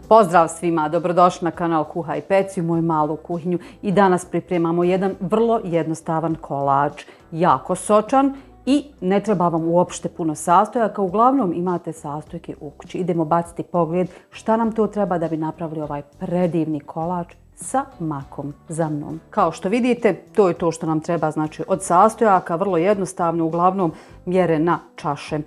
Pozdrav svima, dobrodošli na kanal Kuhaj Peci u moju malu kuhinju i danas pripremamo jedan vrlo jednostavan kolač, jako sočan i ne treba vam uopšte puno sastojaka, uglavnom imate sastojke u kući. Idemo baciti pogled šta nam to treba da bi napravili ovaj predivni kolač sa makom za mnom. Kao što vidite, to je to što nam treba, znači od sastojaka, vrlo jednostavno, uglavnom mjere na čaše.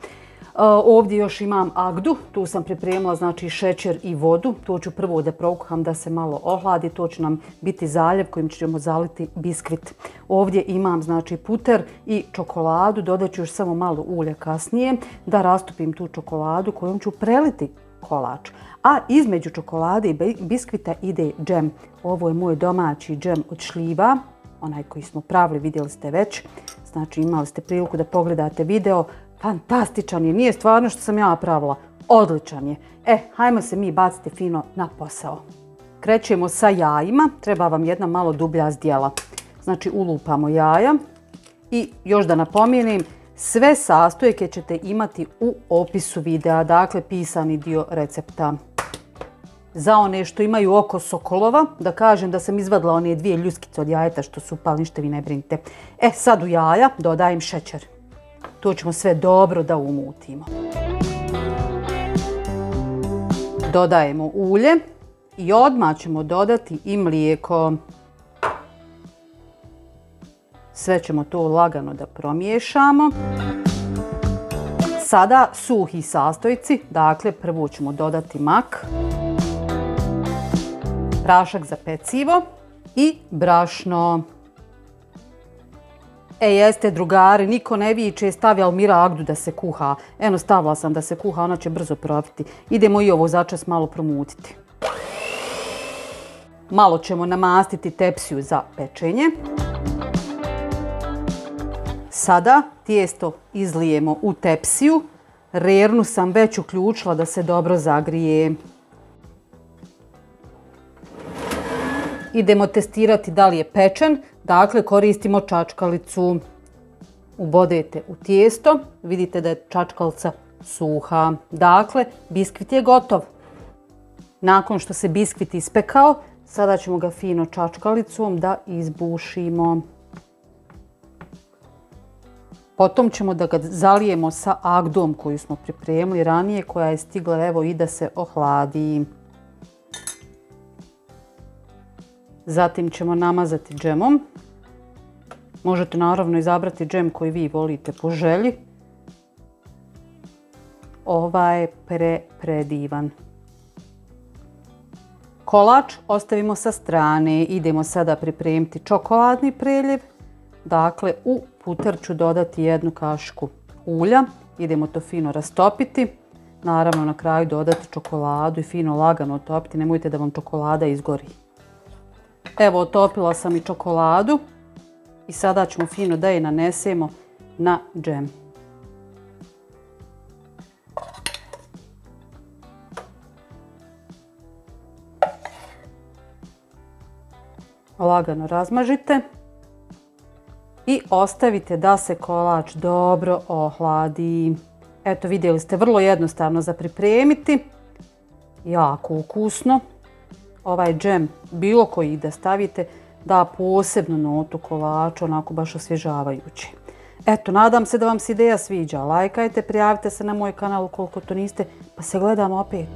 Ovdje još imam agdu, tu sam pripremila znači šećer i vodu, to ću prvo da prokuham da se malo ohladi, to će nam biti zaljev kojim ćemo zaliti biskvit. Ovdje imam znači puter i čokoladu, dodat ću još samo malo ulja kasnije da rastopim tu čokoladu kojom ću preliti kolač. A između čokolade i biskvita ide džem. Ovo je moj domaći džem od šljiva, onaj koji smo pravili, vidjeli ste već, znači imali ste priliku da pogledate video. Fantastičan je, nije stvarno što sam ja pravila, odličan je. Hajmo se mi baciti fino na posao. Krećemo sa jajima, treba vam jedna malo dublja zdjela. Znači ulupamo jaja i još da napomenem, sve sastojke ćete imati u opisu videa, dakle pisani dio recepta. Za one što imaju oko sokolova, da kažem da sam izvadila one dvije ljuskice od jajeta što su upali, ništa vi ne brinite. Sad u jaja dodajem šećer. To ćemo sve dobro da umutimo. Dodajemo ulje i odmah ćemo dodati i mlijeko. Sve ćemo to lagano da promiješamo. Sada suhi sastojci, dakle prvo ćemo dodati mak, prašak za pecivo i brašno. Jeste drugari, niko ne viče, stavljao Mira agdu da se kuha. Eno stavila sam da se kuha, ona će brzo probiti. Idemo i ovo začas malo promutiti. Malo ćemo namastiti tepsiju za pečenje. Sada tijesto izlijemo u tepsiju. Rernu sam već uključila da se dobro zagrije. Idemo testirati da li je pečen, dakle koristimo čačkalicu. Ubodete u tijesto, vidite da je čačkalica suha. Dakle, biskvit je gotov. Nakon što se biskvit ispekao, sada ćemo ga fino čačkalicom da izbušimo. Potom ćemo da ga zalijemo sa agdom koju smo pripremili ranije, koja je stigla evo i da se ohladi. Zatim ćemo namazati džemom. Možete naravno izabrati džem koji vi volite po želji. Ovaj je predivan. Kolač ostavimo sa strane. Idemo sada pripremiti čokoladni preljev. Dakle, u puter ću dodati jednu kašiku ulja. Idemo to fino rastopiti. Naravno na kraju dodati čokoladu i fino lagano otopiti. Nemojte da vam čokolada izgori. Evo, otopila sam i čokoladu i sada ćemo fino da je nanesemo na džem. Lagano razmažite i ostavite da se kolač dobro ohladi. Eto, vidjeli ste, vrlo jednostavno za pripremiti, jako ukusno. Ovaj džem, bilo koji da stavite, da posebnu notu kolaču, onako baš osvježavajući. Eto, nadam se da vam se ideja sviđa. Lajkajte, prijavite se na moj kanal ukoliko to niste, pa se gledamo opet.